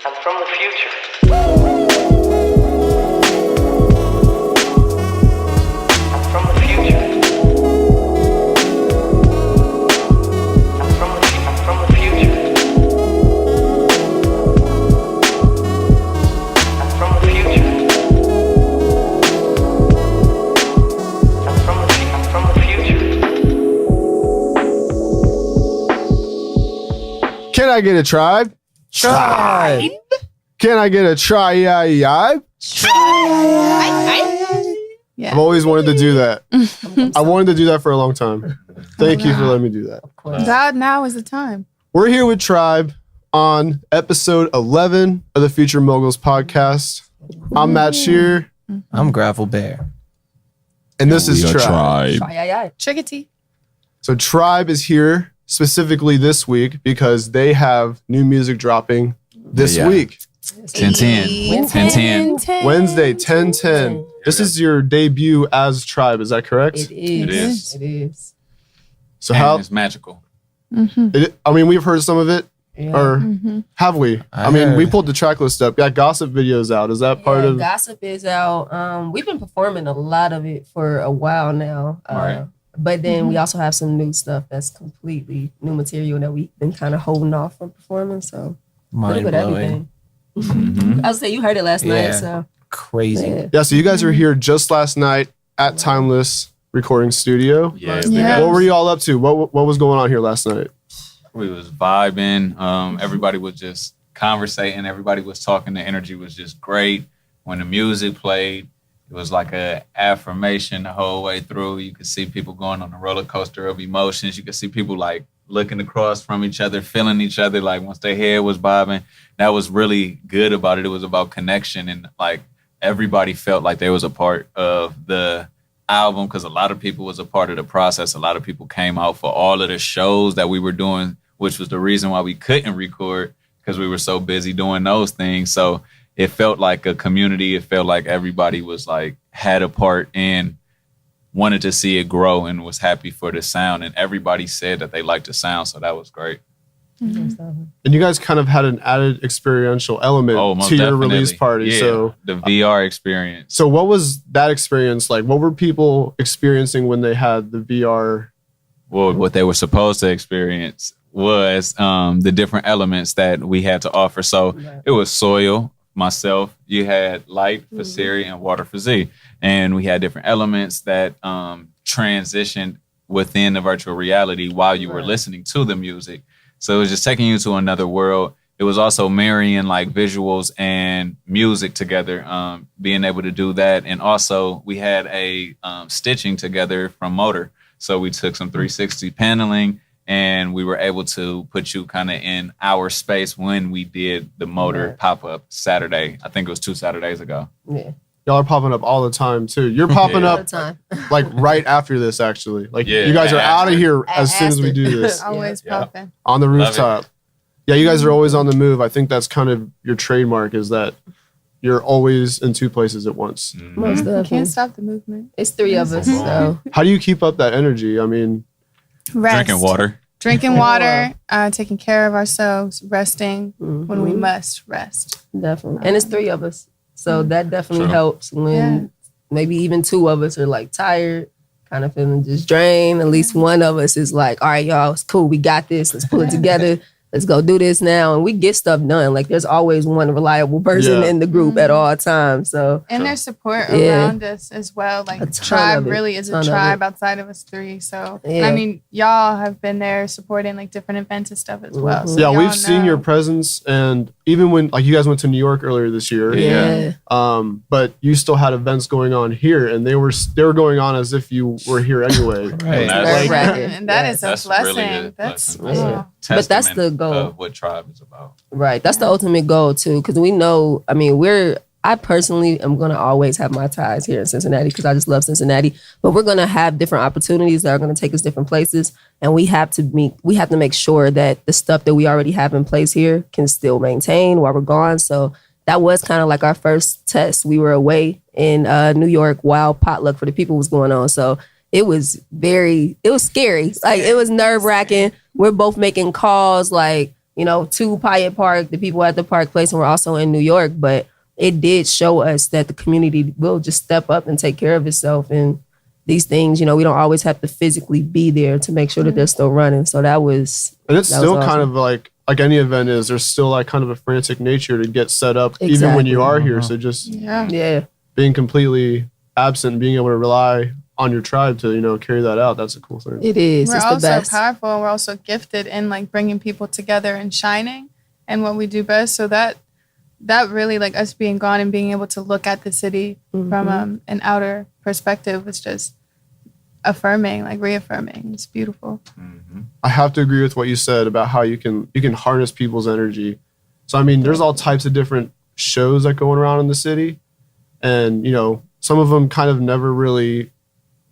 I'm from the future. I'm from the future. I'm from the future. I'm from the future. I'm from the future. Can I get a tribe? Tribe. Can I get a tribe? Yeah. I've always wanted to do that. I wanted to do that for a long time. Thank you for letting me do that. God, now is the time. We're here with Tribe on episode 11 of the Future Moguls podcast. I'm Matt Shear, I'm Gravel Bear. and this is Tribe. Trickety. So Tribe is here specifically this week because they have new music dropping this week. 10-10. Wednesday, 10/10. This is your debut as Tribe, is that correct? It is. It is. So And how, it's magical. I mean, we've heard some of it, or have we? I mean, we pulled the track list up. Yeah, gossip videos out. Is that part of? Gossip is out. We've been performing a lot of it for a while now. Right. But then we also have some new stuff that's completely new material that we've been kind of holding off from performing. So Mind with blowing. everything. Mm-hmm. I was saying you heard it last night. Yeah. So Crazy. yeah. Yeah, so you guys were here just last night at Timeless Recording Studio. Yeah, Yeah. What were you all up to? What was going on here last night? we was vibing. Everybody was just conversating. Everybody was talking. The energy was just great. When the music played, it was like a affirmation the whole way through. You could see people going on a roller coaster of emotions. You could see people like looking across from each other, feeling each other. Like once their head was bobbing, that was really good about it. It was about connection, and like everybody felt like they was a part of the album because a lot of people was a part of the process. A lot of people came out for all of the shows that we were doing, which was the reason why we couldn't record because we were so busy doing those things. So it felt like a community. It felt like everybody was like had a part and wanted to see it grow and was happy for the sound. And everybody said that they liked the sound. So that was great. And you guys kind of had an added experiential element Most to your definitely. release party. Yeah, So the VR experience. so what was that experience like? What were people experiencing when they had the VR? Well, what they were supposed to experience was the different elements that we had to offer. So it was soil, myself, you had light for Siri and water for Z. And we had different elements that transitioned within the virtual reality while you were listening to the music. So it was just taking you to another world. It was also marrying like visuals and music together, being able to do that. And also we had a stitching together from Motor. So we took some 360 paneling and we were able to put you kind of in our space when we did the Motor pop-up Saturday. I think it was 2 Saturdays ago. Yeah. Y'all are popping up all the time too. You're popping All the up time. like right after this, actually. Like Yeah, you guys are out of after. here as soon as we do this Always Yeah. popping. on the Love rooftop. Yeah, you guys are always on the move. I think that's kind of your trademark is that you're always in two places at once. Most definitely. Can't stop the movement. It's 3 of us. So How do you keep up that energy? I mean, Rest. Drinking water. Drinking water, taking care of ourselves, resting when we must rest. definitely. And it's 3 of us. So that definitely True. helps when maybe even 2 of us are like tired, kind of feeling just drained. At least one of us is like, all right, y'all, it's cool. We got this. Let's pull it together. Let's go do this now. And we get stuff done. Like there's always one reliable person Yeah. in the group at all times. So And there's support Yeah. around us as well. Like A ton Tribe of it. really is a Ton of tribe it. outside of us 3. So Yeah. I mean, y'all have been there supporting like different events and stuff as well. So yeah, y'all we've seen know. your presence, and even when like you guys went to New York earlier this year, yeah. but you still had events going on here, and they were going on as if you were here anyway. Right. That's- Nerve-wracking. And that is a That's blessing. really a That's blessing. Yeah. Testament But that's the goal. of what Tribe is about. Right. That's the ultimate goal too. Cause we know, I mean, I personally am going to always have my ties here in Cincinnati because I just love Cincinnati, but we're going to have different opportunities that are going to take us different places. And we have to make sure that the stuff that we already have in place here can still maintain while we're gone. So that was kind of like our first test. We were away in New York while Potluck for the People was going on. So it was scary. Like it was nerve wracking. We're both making calls like, to Pyatt Park, the people at the Park Place, and we're also in New York. But it did show us that the community will just step up and take care of itself. And these things, we don't always have to physically be there to make sure that they're still running. So that was, and it's that still was kind awesome. of like any event is, there's still like kind of a frantic nature to get set up, even when Exactly. you are here. So just Yeah. being completely absent and being able to rely on your tribe to, carry that out. That's a cool thing. It is. We're It's the also best. powerful. We're also gifted in like bringing people together and shining and what we do best. So that really, like us being gone and being able to look at the city from an outer perspective was just affirming, like reaffirming. It's beautiful. I have to agree with what you said about how you can harness people's energy. So I mean, there's all types of different shows that going around in the city, and some of them kind of never really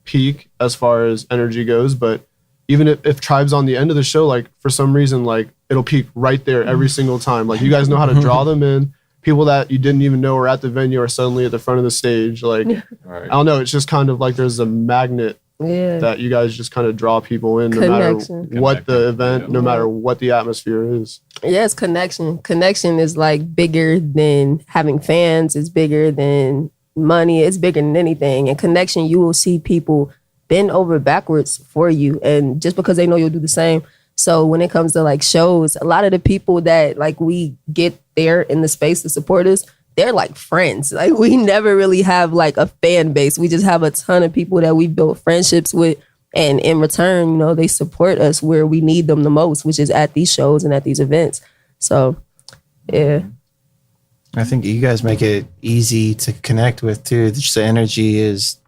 peak as far as energy goes. But even if Tribe's on the end of the show, like for some reason, like it'll peak right there every single time. Like you guys know how to draw them in. People that you didn't even know are at the venue are suddenly at the front of the stage. Like Right. I don't know, it's just kind of like there's a magnet that you guys just kind of draw people in, no matter Connection. what the Connected, event, yeah. no matter what the atmosphere is. Yeah, it's connection. Connection is like bigger than having fans. It's bigger than money. It's bigger than anything. And connection, you will see people bend over backwards for you, and just because they know you'll do the same. So when it comes to like shows, a lot of the people that like we get there in the space to support us, they're like friends. Like we never really have like a fan base. We just have a ton of people that we built friendships with. And in return, they support us where we need them the most, which is at these shows and at these events. So, yeah. I think you guys make it easy to connect with too. Just the energy it's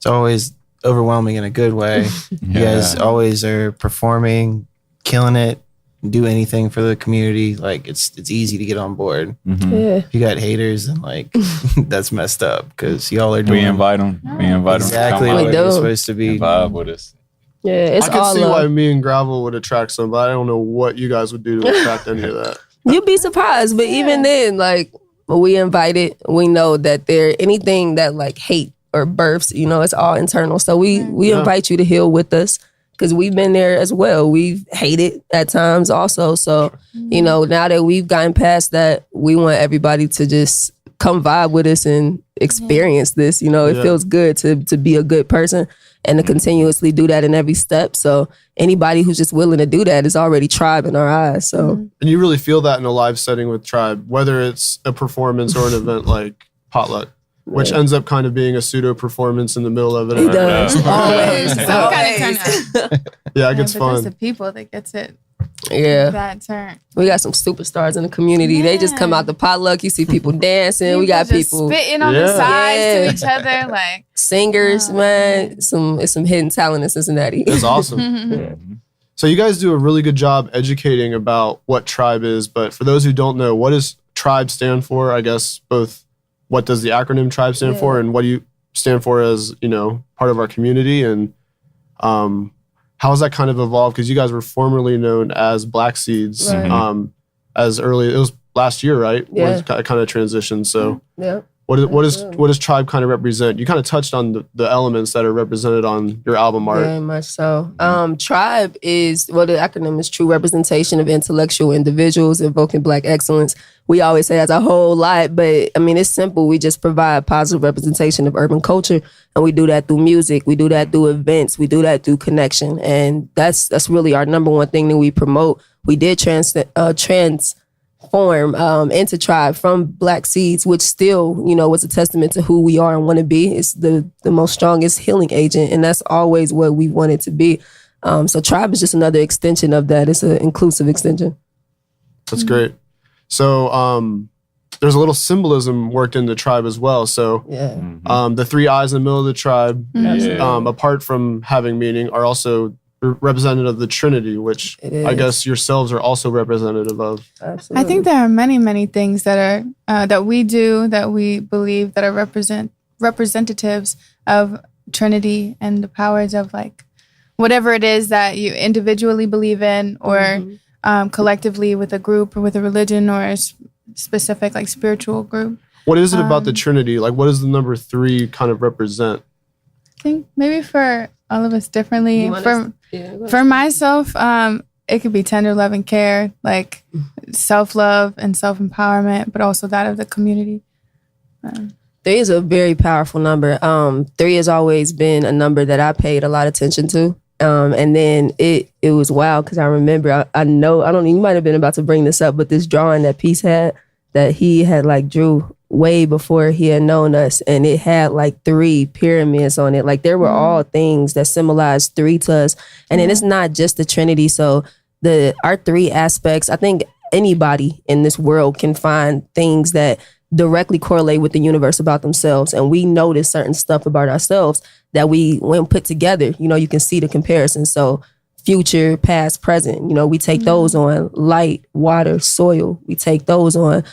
always overwhelming in a good way. You guys always are performing, killing it, do anything for the community. Like it's easy to get on board. Mm-hmm. Yeah. If you got haters, and like that's messed up because y'all are We doing invite them. We invite them exactly to what come do. you're out supposed to be. and vibe with us. Yeah, it's I can all see why love. me and Gravel would attract some, but I don't know what you guys would do to attract any of that. You'd be surprised. But even then, like, when we invite it, we know that anything that like hate or births, it's all internal. So we invite you to heal with us because we've been there as well. We've hated at times also. So, now that we've gotten past that, we want everybody to just come vibe with us and experience this. It feels good to be a good person and to continuously do that in every step. So anybody who's just willing to do that is already tribe in our eyes. So And you really feel that in a live setting with Tribe, whether it's a performance or an event like Potluck, which ends up kind of being a pseudo performance in the middle of it. it does. Yeah. Always. Some kind of turn out. Yeah, it gets but it's the fun. people that gets it. Yeah. That turn. We got some superstars in the community. They just come out the potluck. You see people dancing. We got just people spitting on the Yeah. sides Yeah. to each other. Like, singers, man. It's some hidden talent in Cincinnati. It's awesome. So you guys do a really good job educating about what Tribe is, but for those who don't know, what does Tribe stand for? I guess both what does the acronym Tribe stand for, and what do you stand for as, part of our community, and how has that kind of evolved? Because you guys were formerly known as Black Seeds, Right. as early, it was last year, right? Yeah. Was kind of transitioned. So Yeah. what Absolutely. does Tribe kind of represent? You kind of touched on the elements that are represented on your album art. Very much so. Tribe is, the acronym is True Representation of Intellectual Individuals Invoking Black Excellence. We always say that's a whole lot, but I mean, it's simple. We just provide positive representation of urban culture, and we do that through music. We do that through events. We do that through connection, and that's really our number one thing that we promote. We did transform into Tribe from Black Seeds, which still, was a testament to who we are and want to be. It's the most strongest healing agent, and that's always what we want it to be. So Tribe is just another extension of that. It's an inclusive extension. That's great. So there's a little symbolism worked into Tribe as well. So Yeah. the three eyes in the middle of the Tribe, apart from having meaning, are also representative of the Trinity, which It I is. guess yourselves are also representative of. Absolutely. I think there are many, many things that are that we do, that we believe, that are representatives of Trinity and the powers of like whatever it is that you individually believe in, or collectively with a group or with a religion or a specific like spiritual group. What is it about the Trinity? Like, what does the number 3 kind of represent? I think maybe for all of us differently. You want us- yeah, go ahead. For myself, it could be tender love and care, like self-love and self-empowerment, but also that of the community. 3 is a very powerful number. 3 has always been a number that I paid a lot of attention to. And then it was wild because I remember, I know, I don't know, you might have been about to bring this up, but this drawing that Peace had, that he had like drew way before he had known us, and it had like 3 pyramids on it. Like there were all things that symbolized 3 to us. And then it's not just the Trinity. So our 3 aspects, I think anybody in this world can find things that directly correlate with the universe about themselves. And we notice certain stuff about ourselves that when put together, you can see the comparison. So future, past, present, we take those on. Light, water, soil, we take those on.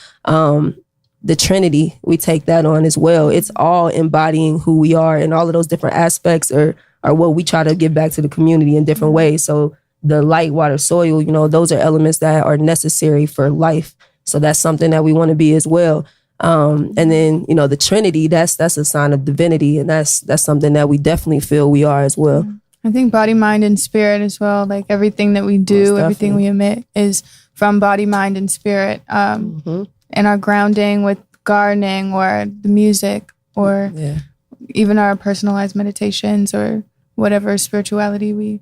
The Trinity, we take that on as well. It's all embodying who we are, and all of those different aspects are what we try to give back to the community in different ways. So the light, water, soil, those are elements that are necessary for life. So that's something that we want to be as well. And then, the Trinity, that's a sign of divinity, and that's something that we definitely feel we are as well. I think body, mind, and spirit as well. Like everything that we do, everything we emit is from body, mind, and spirit. And our grounding with gardening or the music or even our personalized meditations or whatever spirituality we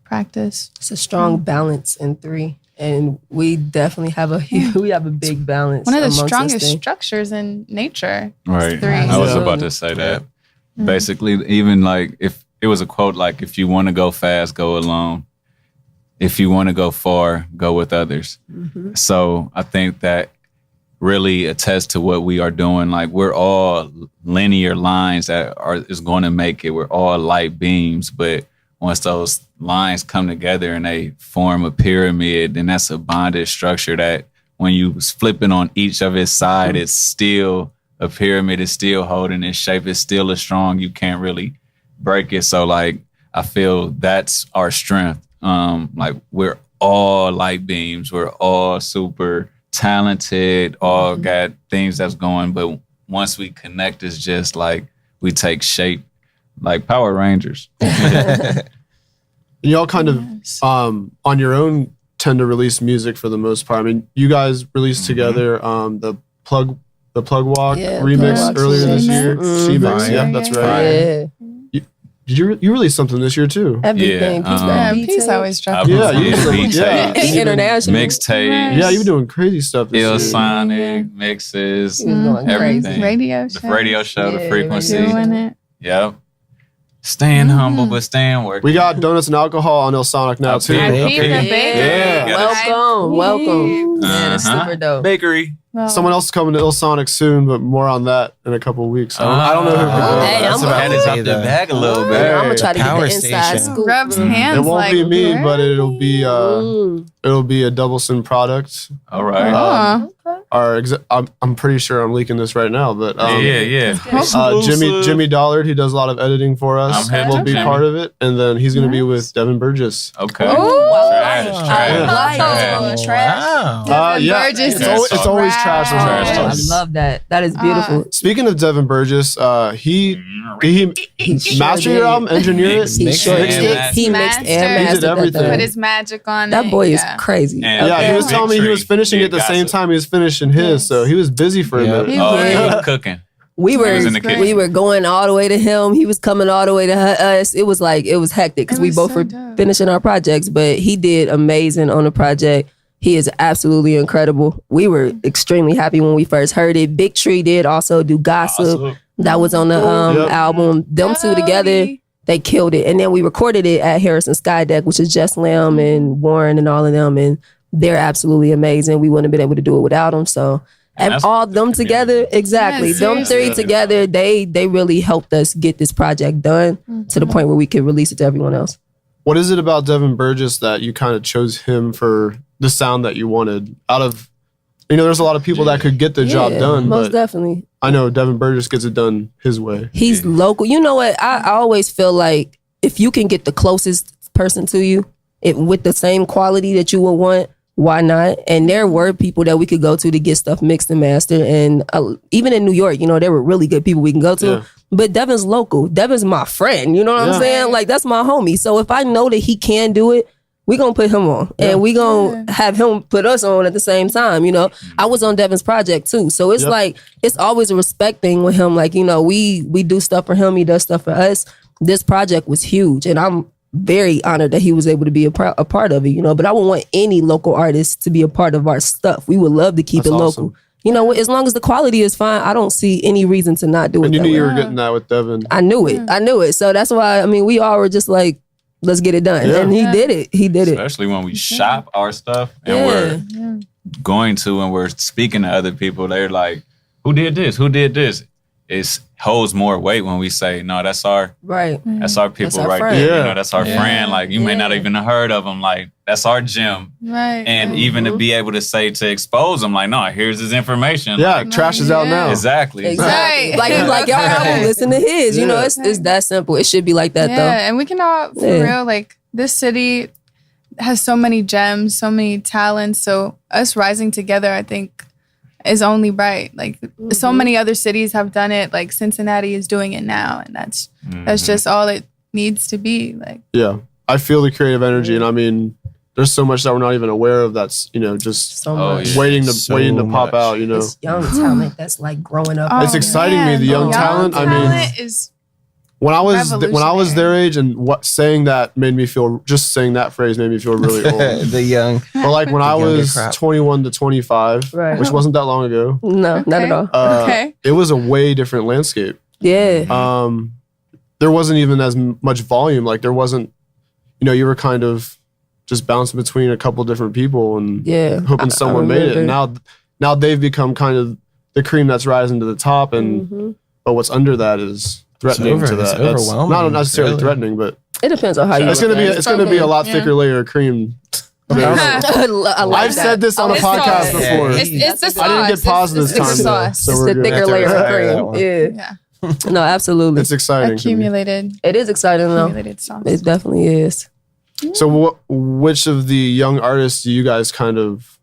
practice. It's a strong balance in 3. And we definitely have a big balance. One of the strongest structures in nature. Right. 3. I was about to say that. Basically, even like if it was a quote like, if you want to go fast, go alone. If you want to go far, go with others. So I think that really attests to what we are doing. Like we're all linear lines that is going to make it. We're all light beams, but once those lines come together and they form a pyramid, then that's a bonded structure that when you flipping on each of its side, it's still a pyramid. It's still holding its shape. It's still as strong. You can't really break it. So like, I feel that's our strength. Like we're all light beams. We're all super talented, all got things that's going. But once we connect, it's just like we take shape like Power Rangers. Y'all kind of on your own tend to release music for the most part. I mean, you guys released together the plug walk remix earlier this year. She-Mix, yeah, that's right. Did you release something this year too? Everything. Peace always dropping. Yeah, you international mixtapes. Yeah, you've been doing crazy stuff this year. Sonic mixes, going everything. Radio The radio show, the frequency. Doing it. Yep. Staying humble, but staying working. We got donuts and alcohol on Il Sonic now too. Yeah. Welcome. Yeah, that's super dope. Bakery. Well, Someone else is coming to Il Sonic soon, but more on that in a couple of weeks. I don't know who. Hey, I'm Had it up the bag a little bit. I'm gonna try to get Power the inside station. scoop. rubs hands. It won't like, be me, where? but it'll be a double sin product. All right. I'm pretty sure I'm leaking this right now, but Yeah. Jimmy Dollard, he does a lot of editing for us, I'm will be Jimmy. part of it, and then he's going to be with Devin Burgess. Okay. Wow. Yeah, Burgess it's always trash. I love that. That is beautiful. Speaking of Devin Burgess, he mastered your album, engineered it, He mixed sure it. did. He mixed and He did mastered that everything. thing. Put his magic on it. That boy is yeah. crazy. And Yeah, he was telling me he was finishing it the same time he was finishing his, so he was busy for a minute. He Oh, was. he was cooking. We He was were in the kitchen. we were going all the way to him. He was coming all the way to us. It was hectic because It we was both so were dope. finishing our projects. But he did amazing on the project. He is absolutely incredible. We were extremely happy when we first heard it. Big Tree did also do Gossip. That was on the Yep. album. Them two together, they killed it. And then we recorded it at Harrison Skydeck, which is Jess Lamb and Warren and all of them. And they're absolutely amazing. We wouldn't have been able to do it without them. So, and that's all what the them together, community- exactly. Yes, them seriously. three together, they really helped us get this project done to the point where we could release it to everyone else. What is it about Devin Burgess that you kind of chose him for the sound that you wanted? Out of, there's a lot of people that could get the job Yeah, done, most but definitely. I know Devin Burgess gets it done his way. He's local. You know what? I always feel like if you can get the closest person to you with the same quality that you would want, why not? And there were people that we could go to get stuff mixed and mastered. And even in New York, there were really good people we can go to. Yeah. But Devin's local. Devin's my friend. You know what I'm Yeah. saying? Like, that's my homie. So if I know that he can do it, we gonna put him on, and we gonna have him put us on at the same time. You know, I was on Devin's project too, so it's like it's always a respect thing with him. Like, you know, we do stuff for him, he does stuff for us. This project was huge, and I'm very honored that he was able to be a part of it. You know, but I would want any local artist to be a part of our stuff. We would love to keep it local. Awesome. You know, as long as the quality is fine, I don't see any reason to not do it. And you that knew way. you were getting that with Devin. I knew it. So that's why, I mean, we all were just like, let's get it done. Yeah. And he did it. He did it. Especially when we shop our stuff and we're going to and we're speaking to other people. They're like, who did this? Who did this? It holds more weight when we say, no, that's our that's our people That's our right friend. there. Yeah. You know, that's our friend. Like, you may not even have heard of them. Like, that's our gym. Right. And even to be able to say, to expose them, like, no, here's his information. Yeah, Like, trash is out now. exactly. Exactly. Right. Like y'all album, listen to his. You know, Yeah. it's that simple. It should be like that Yeah, though. and we can all, for real, like, this city has so many gems, so many talents. So us rising together, I think, is only right. Like, so many other cities have done it. Like, Cincinnati is doing it now, and that's just all it needs to be. Like, Yeah. I feel the creative energy, and I mean, there's so much that we're not even aware of that's, you know, just So Oh, much. yeah. waiting to So pop much. out, you know. It's young talent that's like growing up. It's exciting me, the young talent. I mean, talent is When I was their revolutionary. age, and saying that made me feel, just saying that phrase made me feel really old. The young. But like when I younger was crowd. 21 to 25, Right. which wasn't that long ago, No, not at all. Okay. it was a way different landscape. Yeah. There wasn't even as much volume. Like there wasn't, you know, you were kind of just bouncing between a couple different people and Yeah. hoping I someone made it. And remember. now they've become kind of the cream that's rising to the top. And but what's under that is threatening to It's that. That's overwhelming, not necessarily really. threatening, but It depends on how you it's gonna look be at it. it's gonna be a lot thicker layer of cream. I like I've said this on a It's podcast sauce. before. It's the sauce. I didn't get paused this It's time, the though, sauce. so It's we're the good. thicker layer That of one. cream. Yeah. Yeah. No, absolutely. It's exciting. to me. Accumulated It is exciting though. accumulated sauce. It definitely is. So, which of the young artists do you guys kind of?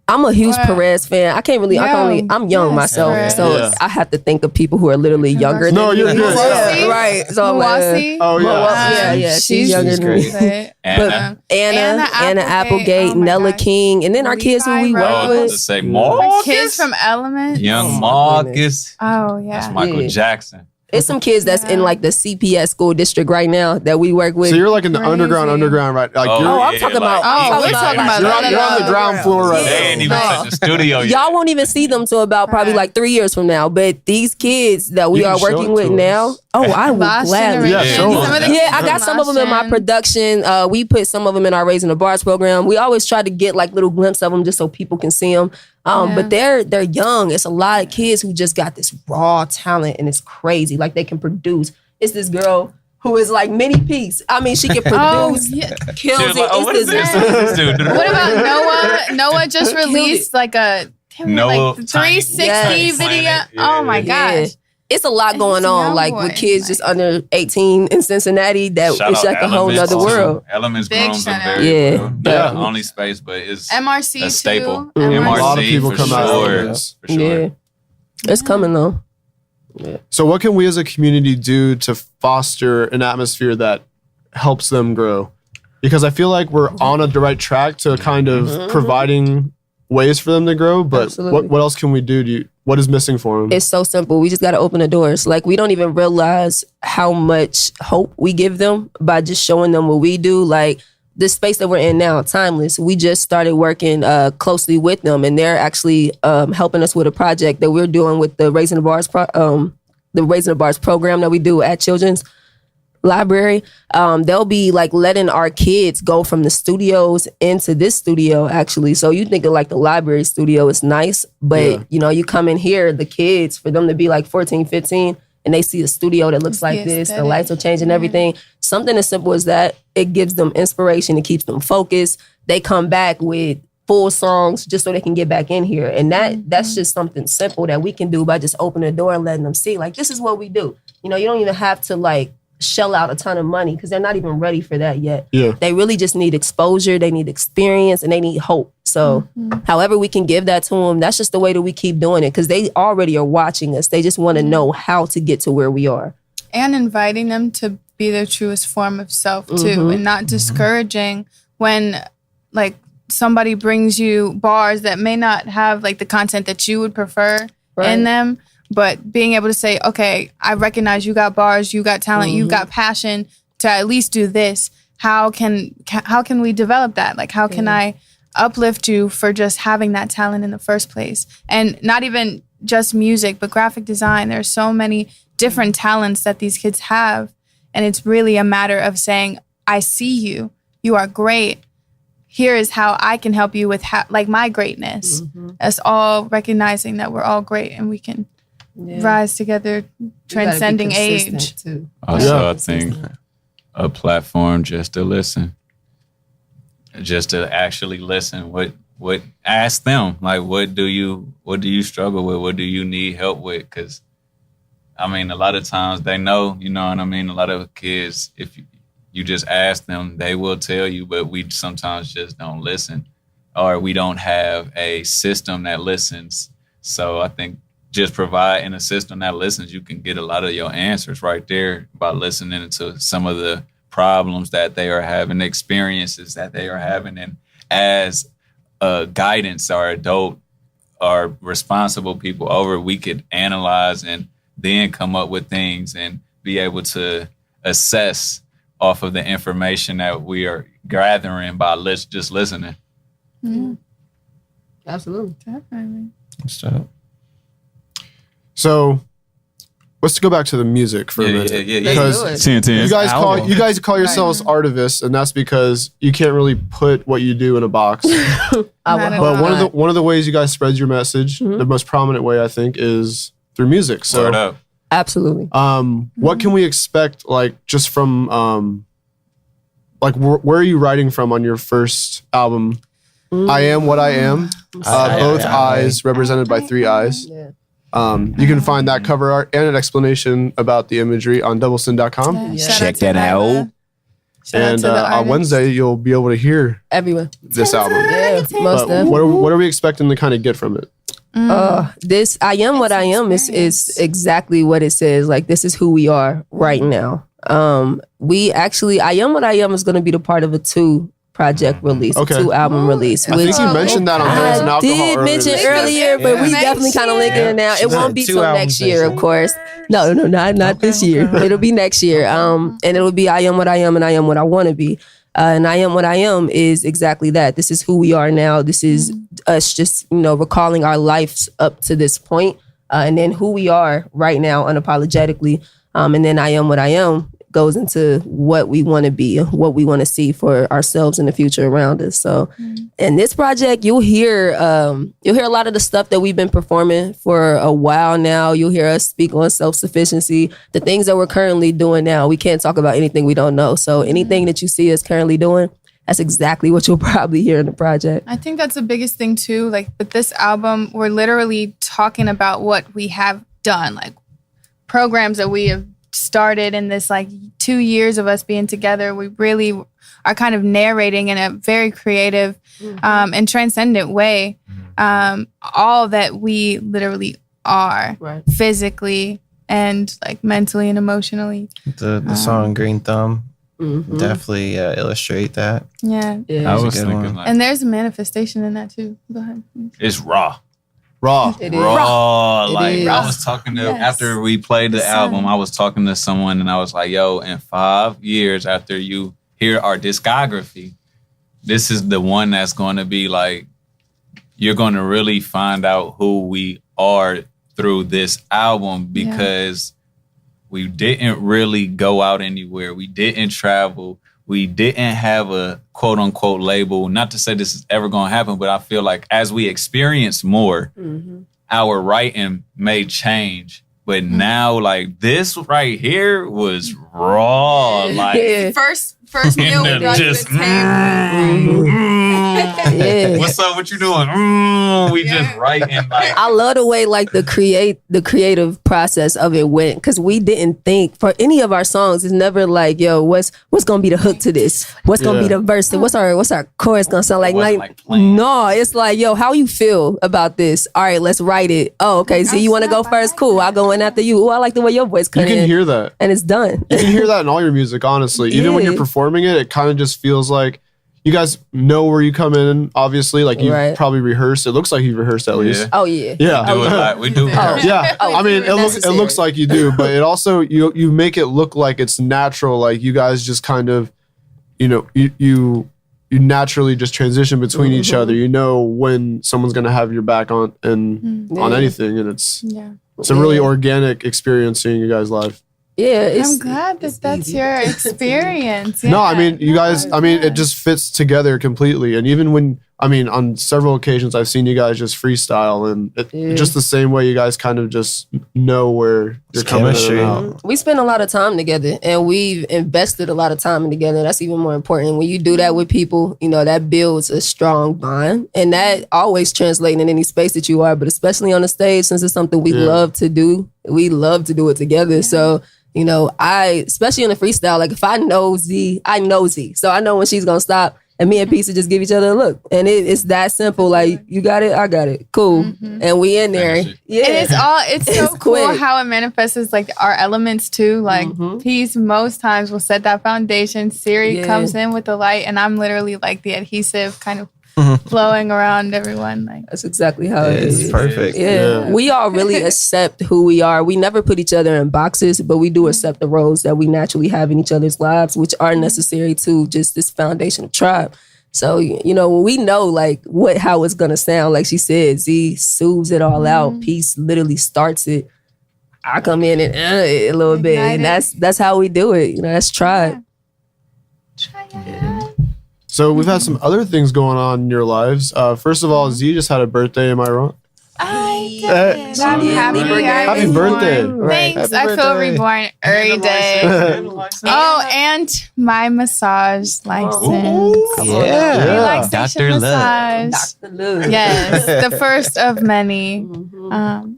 I'm a huge What? Perez fan. I'm young Yes, myself, Perez. so Yeah. I have to think of people who are literally younger No, than you're me. good. Yeah, Mawasi? right. So I'm like, Mawasi? Oh yeah, yeah, she's she's younger than me. great. Anna. Anna Applegate, oh my Nella gosh. King, and then our kids who we Levi work Oh, to with. say The Marcus. kids from Element. Young Oh, my Marcus. Oh yeah. That's Michael Yeah. Jackson. It's some kids that's in like the CPS school district right now that we work with. So you're like in the Crazy. underground, right? Like Oh, you're, I'm yeah, talking about. like- I'm Oh, we're talking talking about. about you're on the ground floor right They ain't even No. touch the studio yet. Y'all won't even see them till about probably Right. like 3 years from now. But these kids that we You can are show working it with to now, us. I would Last gladly. Yeah, generation. show us. Some of the Yeah, kids I got from some of them in my last gen. production. We put some of them in our Raising the Bars program. We always try to get like little glimpses of them just so people can see them. But they're young. It's a lot of kids who just got this raw talent and it's crazy. Like they can produce. It's this girl who is like mini piece. I mean, she can Oh, produce, yeah. kills She was it. like, oh, It's what is this? this- What is this dude? What about Noah? Noah just released like a Noah, like 360 Tiny video. Planet. Oh my Yeah. gosh. It's a lot going It's on, young like with boys, kids like- just under 18 in Cincinnati. That Shout it's out like a whole Elements, nother too. world. Elements Big grooms are shout out. very Yeah. real. Yeah. The only space, but it's MRC a staple. too. A lot of MRC people for come out sure. of this. For sure. Yeah, it's coming though. So, what can we as a community do to foster an atmosphere that helps them grow? Because I feel like we're on the right track to kind of providing ways for them to grow. But Absolutely. what else can we do? What is missing for them? It's so simple. We just got to open the doors. Like we don't even realize how much hope we give them by just showing them what we do. Like the space that we're in now, Timeless. We just started working closely with them, and they're actually helping us with a project that we're doing with the Raising the Bars, the Raising the Bars program that we do at Children's Library. They'll be like letting our kids go from the studios into this studio actually. So you think of like the library studio, it's nice, but you know, you come in here, the kids, for them to be like 14, 15, and they see a studio that looks like this, the aesthetic. lights are changing, everything. Something as simple as that, it gives them inspiration, it keeps them focused. They come back with full songs just so they can get back in here. And that's just something simple that we can do by just opening the door and letting them see, like, this is what we do. You know, you don't even have to like shell out a ton of money because they're not even ready for that yet. Yeah. They really just need exposure, they need experience, and they need hope. So however we can give that to them, that's just the way that we keep doing it because they already are watching us. They just want to know how to get to where we are. And inviting them to be their truest form of self too, and not discouraging when like somebody brings you bars that may not have like the content that you would prefer in them, but being able to say, okay, I recognize you got bars, you got talent, you got passion to at least do this. How can we develop that? Like, how can I uplift you for just having that talent in the first place? And not even just music, but graphic design. There's so many different talents that these kids have. And it's really a matter of saying, I see you. You are great. Here is how I can help you with like my greatness. Us all recognizing that we're all great and we can rise together, transcending age. Too. Also, I think a platform just to listen, just to actually listen. What ask them, like, what do you struggle with? What do you need help with? Because I mean, a lot of times they know, you know what I mean? A lot of kids, if you just ask them, they will tell you, but we sometimes just don't listen, or we don't have a system that listens. So I think just providing a system that listens, you can get a lot of your answers right there by listening to some of the problems that they are having, the experiences that they are having. And as a guidance or adult or responsible people over, we could analyze and then come up with things and be able to assess off of the information that we are gathering by just listening. Absolutely. Definitely. So let's go back to the music for a minute. Because 10. you guys call yourselves artivists, and that's because you can't really put what you do in a box. But one of the ways you guys spread your message, the most prominent way I think, is through music. So absolutely. What can we expect, like, just from like where are you writing from on your first album? I Am What I Am. Both eyes represented by 3 eyes. Yeah. You can find that cover art and an explanation about the imagery on doublesin.com. Check that out. And on Wednesday, you'll be able to hear Everywhere. this album. Yeah, most But definitely. what are we expecting to kind of get from it? This I Am What I Am is exactly what it says. Like, this is who we are right now. We actually, I Am What I Am is going to be the part of a 2 project release, Okay. 2 album release. I think you mentioned that on Drugs and I Alcohol did mention earlier, but we definitely kind of linking it now. It won't be 2 till albums next year, of course. No, not this year. It'll be next year. And it'll be I Am What I Am and I Am What I Want to Be. And I Am What I Am is exactly that. This is who we are now. This is us just, recalling our lives up to this point, and then who we are right now unapologetically. And then I Am What I Am goes into what we want to be, what we want to see for ourselves in the future around us. So in this project, you'll hear a lot of the stuff that we've been performing for a while now. You'll hear us speak on self-sufficiency, the things that we're currently doing now. We can't talk about anything we don't know. So anything that you see us currently doing, that's exactly what you'll probably hear in the project. I think that's the biggest thing too. Like with this album, we're literally talking about what we have done, like programs that we have started in this like 2 years of us being together. We really are kind of narrating in a very creative and transcendent way all that we literally are, physically and like mentally and emotionally. The song Green Thumb definitely illustrate that. Yeah. I was a good thinking one. like, And there's a manifestation in that too. Go ahead. it's raw. It is. Raw. It Like is. I was talking to, Yes. after we played the The album, sun. I was talking to someone and I was like, yo, in 5 years after you hear our discography, this is the one that's going to be like, you're going to really find out who we are through this album, because we didn't really go out anywhere. We didn't travel. We didn't have a quote unquote label. Not to say this is ever going to happen, but I feel like as we experience more, our writing may change. But now, like, this right here was raw. Like, Yeah. First meal we brought to the table. Yeah. What's up? What you doing? We just writing like. I love the way like the creative process of it went, because we didn't think for any of our songs. It's never like, yo, what's gonna be the hook to this? What's gonna be the verse? What's our chorus gonna sound like? No, it's like, yo, how you feel about this? All right, let's write it. Oh, okay. So you want to go first? Cool. I'll go in after you. Oh, I like the way your voice comes in. You can hear that. And it's done. You can hear that in all your music, honestly. Even when you're performing it, it kind of just feels like you guys know where you come in, obviously. Like, you probably rehearsed. It looks like you've rehearsed at least. Oh, yeah. Yeah. We do it like, we do. Yeah. I mean, it looks like you do, but it also, you make it look like it's natural. Like, you guys just kind of, you naturally just transition between each other. You know when someone's going to have your back on anything. And it's a really organic experience seeing you guys live. Yeah, I'm glad that's your experience. No, I mean, you guys, it just fits together completely. And even when, on several occasions, I've seen you guys just freestyle, and just the same way you guys kind of just know where you're coming in and out. We spend a lot of time together, and we've invested a lot of time together. That's even more important. When you do that with people, that builds a strong bond, and that always translates in any space that you are, but especially on the stage, since it's something we love to do. We love to do it together. So, I, especially in the freestyle, like if I know Z, I know Z. So I know when she's going to stop, and me and Pizza just give each other a look. And it's that simple. Like, you got it, I got it. Cool. And we in there. Yeah. And it's so cool how it manifests as like our elements too. Like Peace most times will set that foundation. Siri comes in with the light, and I'm literally like the adhesive kind of flowing around everyone. Like, that's exactly how it is. It's perfect. Yeah. We all really accept who we are. We never put each other in boxes, but we do accept the roles that we naturally have in each other's lives, which are necessary to just this foundation of tribe. So, when we know like how it's gonna sound, like she said, Z soothes it all out. Peace literally starts it. I come in and a little bit, and that's how we do it. That's tribe. So we've had some other things going on in your lives. First of all, Z just had a birthday. Am I wrong? I did. Happy birthday. Thanks. Happy I feel birthday. reborn every day. And my massage license. Yeah. Relaxation Dr. massage. Dr. Lou. Yes, the first of many.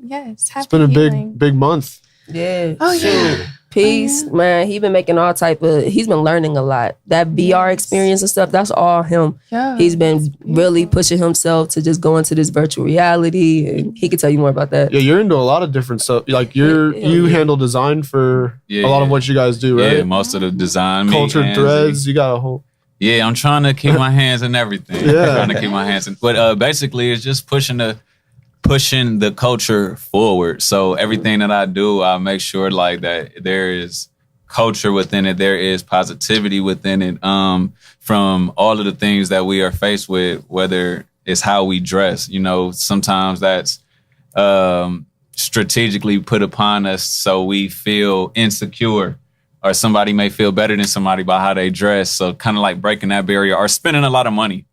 Yes, happy It's been a healing. big month. Yeah. Oh, yeah. Peace, man. He been making he's been learning a lot. That VR experience and stuff, that's all him. Yeah, He's been really pushing himself to just go into this virtual reality, and he could tell you more about that. Yeah, you're into a lot of different stuff. Like you handle design for a lot of what you guys do, right? Yeah, most of the design. Cultured threads, you got a whole... Yeah, I'm trying to keep my hands in everything. But basically it's just pushing the culture forward. So everything that I do, I make sure like that there is culture within it. There is positivity within it. From all of the things that we are faced with, whether it's how we dress, sometimes that's strategically put upon us so we feel insecure, or somebody may feel better than somebody by how they dress. So kind of like breaking that barrier, or spending a lot of money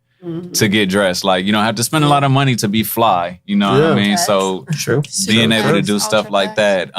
to get dressed. Like, you don't have to spend a lot of money to be fly. You know what I mean? So True. being able to do stuff like that.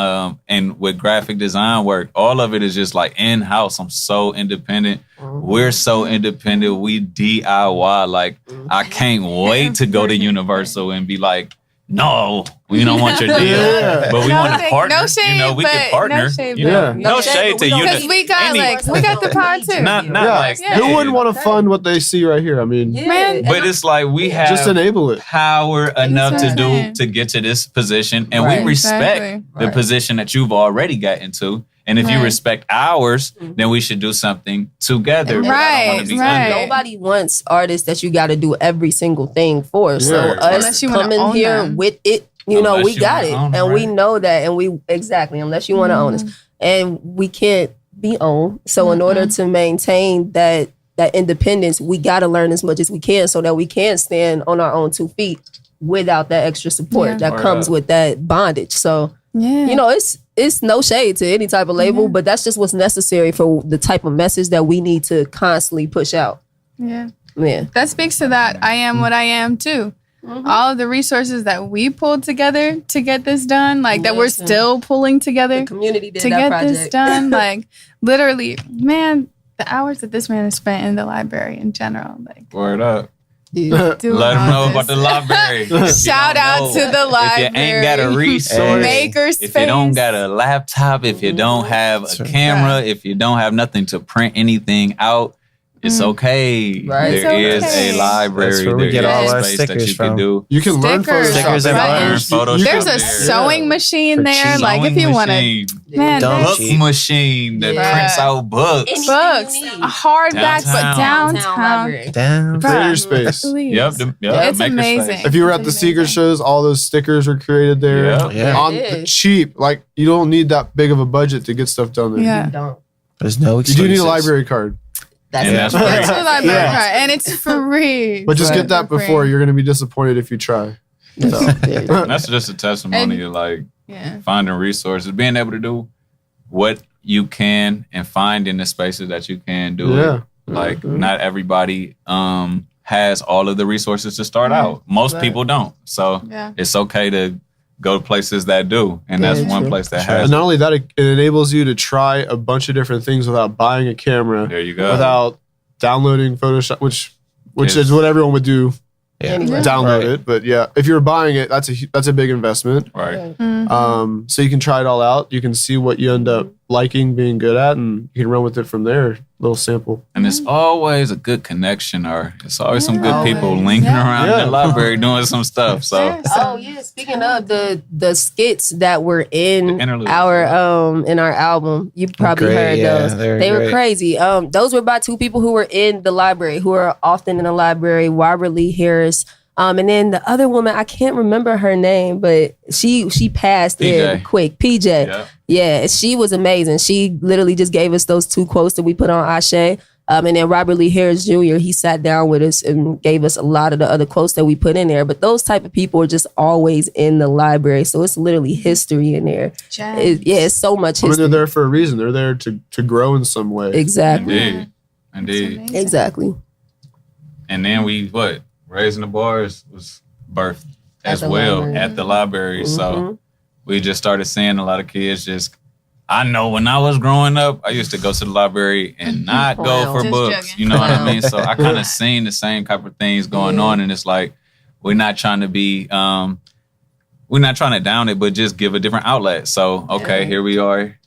And with graphic design work, all of it is just like in-house. I'm so independent. We're so independent. We DIY. Like, I can't wait to go to Universal and be like, no, we don't want your deal, but we want to partner. No shade, we can partner. No shade, No shade to you. Because we got the power too. Not like Who wouldn't want to fund what they see right here? I mean, Man, but it's like we have just enable it. power enough to get to this position, and we respect the position that you've already got into. And if you respect ours, then we should do something together. Right. Nobody wants artists that you got to do every single thing for. So us coming here with it, Unless we you got wanna it, own and it, we right? know that, and unless you want to own us, and we can't be owned. So in order to maintain that independence, we got to learn as much as we can so that we can stand on our own 2 feet without that extra support that comes with that bondage. So. Yeah. It's no shade to any type of label, but that's just what's necessary for the type of message that we need to constantly push out. Yeah. Yeah. That speaks to that. I am what I am too. All of the resources that we pulled together to get this done, like that we're still pulling together The community did to that get project. this done. Like literally, man, the hours that this man has spent in the library in general. Like, Word up. Yeah. doing Let them all know this. about the library. If you Shout don't out know, to the library. If you ain't got a resource, Makerspace. if you don't got a laptop, if you don't have a camera, if you don't have nothing to print anything out, it's okay. Right. There It's is okay. a library. That's where we get there all is our space that stickers you from. can do. You can learn Stickers. Photoshop. Stickers and there. buttons. Photoshop There's a there. sewing machine For there. cheap. Like if you want to, Machine, man, Don't there's book cheap. machine that Yeah. prints out books. Anything books, you need. hardback, but Downtown. downtown. Damn. Creator space. Please. Yep, It's makerspace. amazing. If you were at the It's Secret amazing. shows, all those stickers are created there. Yeah. Yeah. On It the is. cheap. Like you don't need that big of a budget to get stuff done there. Yeah. Don't. There's no You excuses. do need a library card. That's And it. that's It's free. a library Yeah. card, and it's free. But just Right. get that For free. before. You're going to be disappointed if you try. So. And that's just a testimony of like Yeah. finding resources, being able to do what you can and finding the spaces that you can do Yeah. it. Like not everybody has all of the resources to start out. Most Right. people don't. So Yeah. it's okay to go to places that do. And that's Yeah, one true. place that And has not only that, it enables you to try a bunch of different things without buying a camera, there you go. without downloading Photoshop, which Yes. is what everyone would do. Yeah. Anyway. Download Right. it, but yeah, if you're buying it, that's a big investment. Right. So you can try it all out. You can see what you end up liking, being good at, and you can run with it from there. Little sample. And it's always a good connection, or it's always some good people Always. linking Yeah. around Yeah. the library doing some stuff. So Yeah. Oh yeah, speaking of the skits that were in The interludes. our album, you probably Great, heard yeah, those. they're They were great. crazy. Those were by two people who were in the library, who are often in the library, Robert Lee Harris. And then the other woman, I can't remember her name, but she passed PJ. in quick. PJ. yeah. Yeah, she was amazing. She literally just gave us those two quotes that we put on Ashe. And then Robert Lee Harris Jr., he sat down with us and gave us a lot of the other quotes that we put in there. But those type of people are just always in the library. So it's literally history in there. It's so much I mean, history. they're there for a reason. They're there to grow in some way. Exactly. Indeed. Indeed. Exactly. And then Raising the Bars was birthed At as the well library. at the library. So Mhm. we just started seeing a lot of kids I know when I was growing up, I used to go to the library and not go Clown. for Just books. joking. You know what I Clown. mean? So I kind of seen the same type of things going on. And it's like, we're not trying to be, we're not trying to down it, but just give a different outlet. So, okay, Yeah. here we are.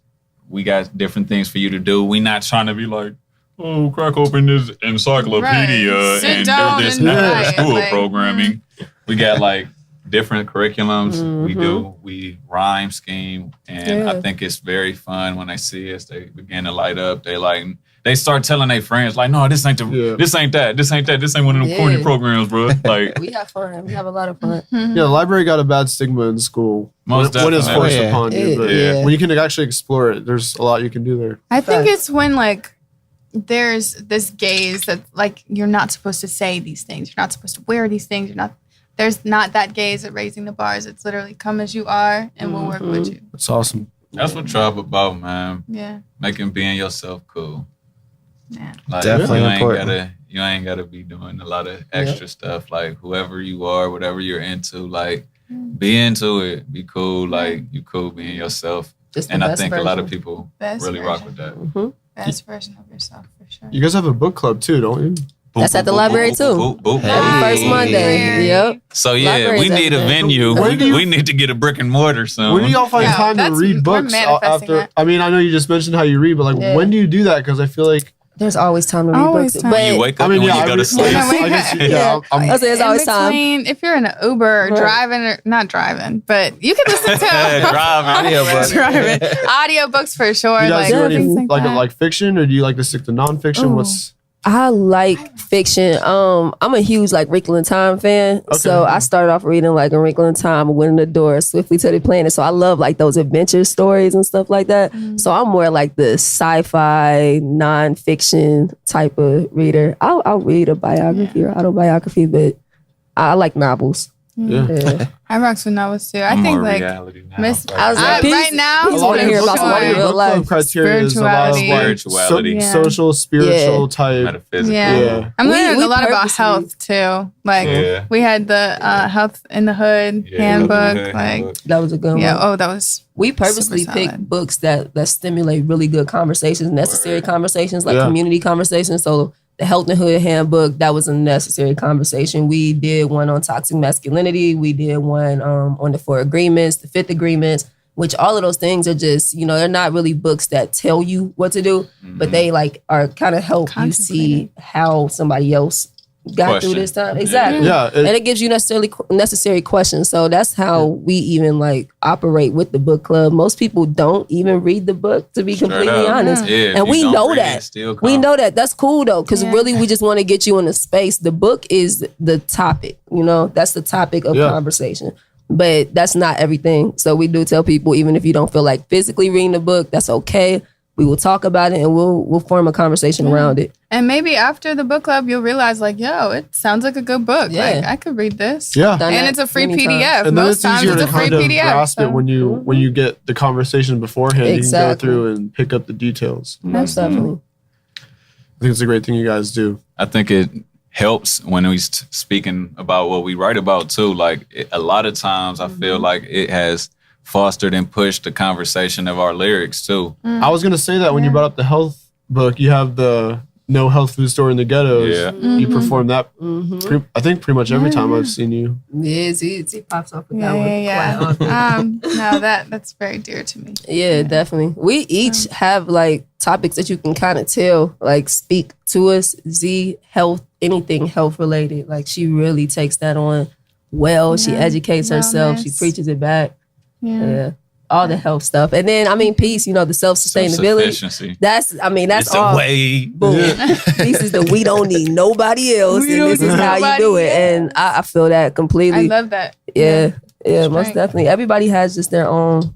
We got different things for you to do. We're not trying to be like, oh, crack open this encyclopedia Right. Sit and down do this and after write. school Like, programming. We got like different curriculums. We Mhm. we rhyme scheme. And Yeah. I think it's very fun when they see us. They begin to light up. They start telling their friends, like, no, this ain't Yeah. this ain't that. This ain't that. This ain't one of them Yeah. corny programs, bro. Like, We have fun. We have a lot of fun. Yeah, the library got a bad stigma in school. Most when it's definitely. forced Yeah. upon you. But Yeah. when you can actually explore it, there's a lot you can do there. I think Facts. it's when like there's this gaze that like you're not supposed to say these things. You're not supposed to wear these things. There's not that gaze at raising the bars. It's literally come as you are and we'll work with you. It's awesome. that's what TRIIBE about, man. Yeah. Making being yourself cool. Yeah. Like, Definitely you ain't important. you ain't gotta be doing a lot of extra stuff. Like whoever you are, whatever you're into, like be into it. Be cool. Like you cool being yourself. Just the And I best think a lot of version. people Best really version. rock with that. Mhm. Best version of yourself for sure. You guys have a book club too, don't you? That's at the library, too. Hey. Every first Monday. Library. Yep. So yeah, Libraries we need a everywhere. venue. When do you- We need to get a brick and mortar soon. When do y'all find Yeah, time to that's- read we're books manifesting after? that. I mean, I know you just mentioned how you read, but like, Yeah. when do you do that? Because I feel like, There's always time to read Always books. time. But you wake I up mean, and when yeah, you go I to guess, sleep. yeah, I'm- I say it's In always time. between, if you're in an Uber or Right. driving or not driving, but you can listen to Driving. driving audiobooks for sure. do you guys like do any things like that. like fiction, or do you like to stick to nonfiction? Ooh. What's I like fiction. I'm a huge like Wrinkle in Time fan. Okay. So I started off reading like A Wrinkle in Time, Winning the Door, Swiftly to the Planet. So I love like those adventure stories and stuff like that. So I'm more like the sci-fi, non-fiction type of reader. I'll read a biography or autobiography, but I like novels. yeah? Yeah. I rocks with novels too. I I'm think more like reality now. Miss. I was like, peace- right now, peace A lot wanna of hear your about book- somebody a lot of in your real book club life. criteria is a lot of like Spirituality. Yeah. social, spiritual Yeah. type. Metaphysical. Yeah. Yeah. I'm learning We a lot about purposely- health too. Like Yeah. we had the health in the hood Yeah, handbook. Hood Like handbook. That was a good yeah. one. Oh, that was We purposely Super pick solid. books that stimulate really good conversations, necessary Word. conversations, like Yeah. community conversations. So the Health and Hood Handbook, that was a necessary conversation. We did one on toxic masculinity. We did one on the 4 agreements, the 5th agreements, which all of those things are just, they're not really books that tell you what to do, but they like are kind of help you see how somebody else got through this time. Exactly. Yeah. And it gives you necessary questions. So that's how we even like operate with the book club. Most people don't even read the book, to be completely honest. Yeah, and we know that. We know that. That's cool though, because really we just want to get you in the space. The book is the topic, that's the topic of conversation. But that's not everything. So we do tell people, even if you don't feel like physically reading the book, that's okay. We will talk about it and we'll form a conversation around it. And maybe after the book club, you'll realize like, yo, it sounds like a good book. Yeah. Like I could read this. Yeah. And it's a free PDF. And then Most it's times easier it's to a free kind of PDF. grasp it when you get the conversation beforehand. Exactly. You can go through and pick up the details. Most definitely. I think it's a great thing you guys do. I think it helps when we speaking about what we write about too. Like a lot of times I feel like it has fostered and pushed the conversation of our lyrics too. I was going to say that when you brought up the health book, you have the No Health Food Store in the Ghettos. Yeah. You perform that, I think, pretty much every time I've seen you. Yes, he pops off with that one. Yeah. No, that's very dear to me. Yeah, definitely. We each have like topics that you can kind of tell, like speak to us. Z, health, anything health related. Like she really takes that on well. She educates herself. She preaches it back. Yeah. All the health stuff. And then, peace, the self-sustainability. That's it's all. A way. Boom. Peace is the we don't need nobody else. And this is how you do it. And I feel that completely. I love that. Yeah, most definitely. Everybody has just their own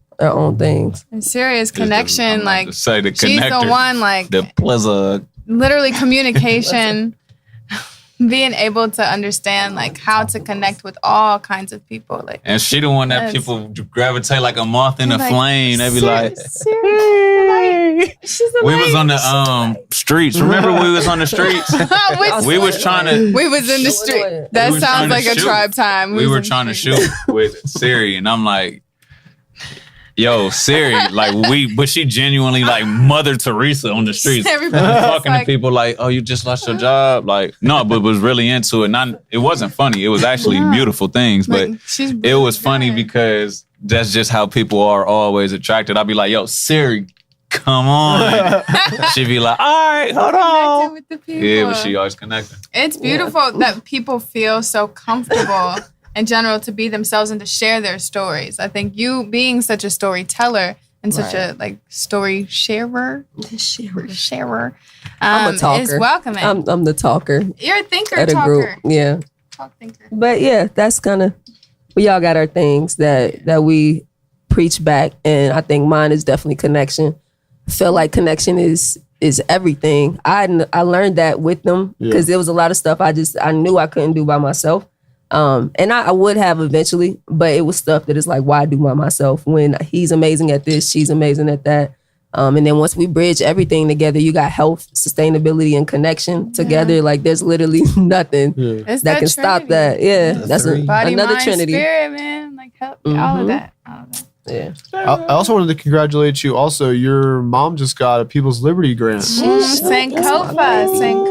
things. And serious connection, like to say the she's connector, the one, like the pleasure. literally communication, being able to understand like how to connect with all kinds of people. Like, and she the one that people gravitate like a moth in a flame. They be like, we was on the streets. Remember we was on the streets? we was trying to. We was in the street. That sounds like a tribe time. We were trying to shoot with Siri, and I'm like, yo, Siri, but she genuinely like Mother Teresa on the streets. Everybody talking to people like, oh, you just lost your job. Like, no, but was really into it. It wasn't funny. It was actually beautiful things, but it was funny because that's just how people are always attracted. I'd be like, yo, Siri, come on. She'd be like, all right, hold on. With the people. Yeah, but she always connected. It's beautiful that people feel so comfortable in general to be themselves and to share their stories. I think you being such a storyteller and such a story sharer, I'm a talker. is welcoming. I'm the talker. You're a thinker, at a talker. group. Yeah. Talk thinker. But yeah, that's kind of, we all got our things that we preach back, and I think mine is definitely connection. I feel like connection is everything. I learned that with them because there was a lot of stuff I knew I couldn't do by myself. And I would have eventually, but it was stuff that is like, why do by myself when he's amazing at this, she's amazing at that. And then once we bridge everything together, you got health, sustainability, and connection together. Like there's literally nothing that can stop that. Yeah, that's body, another mind, Trinity. Spirit, man. Like help all of that. Yeah. I also wanted to congratulate you. Also, your mom just got a People's Liberty grant. Sankofa.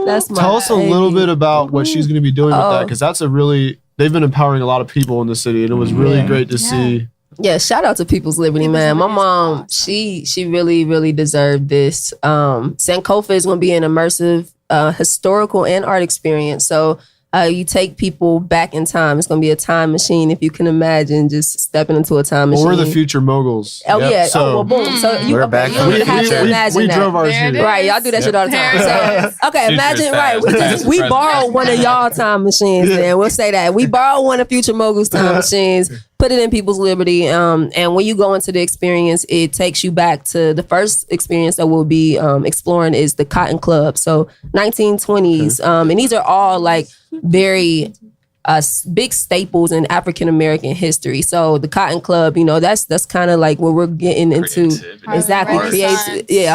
That's my Tell us a little bit about what she's going to be doing with that, because that's they've been empowering a lot of people in the city, and it was really great to see. Yeah, shout out to People's Liberty, man. My mom, she really, really deserved this. Sankofa is going to be an immersive historical and art experience. So you take people back in time. It's going to be a time machine, if you can imagine, just stepping into a time machine. Well, we're the future moguls. Oh, Yep. yeah. So, boom. So you We're back from the have to future. imagine we that. drove ours here. Right, y'all do that shit all the time. So, okay, Future imagine, is right, past, we present borrowed is one of y'all time machines, and we'll say that. We borrowed one of Future Moguls time machines, put it in People's Liberty, and when you go into the experience, it takes you back to the first experience that we'll be exploring is the Cotton Club. So 1920s, and these are all like very big staples in African American history. So the Cotton Club, that's kind of like where we're getting into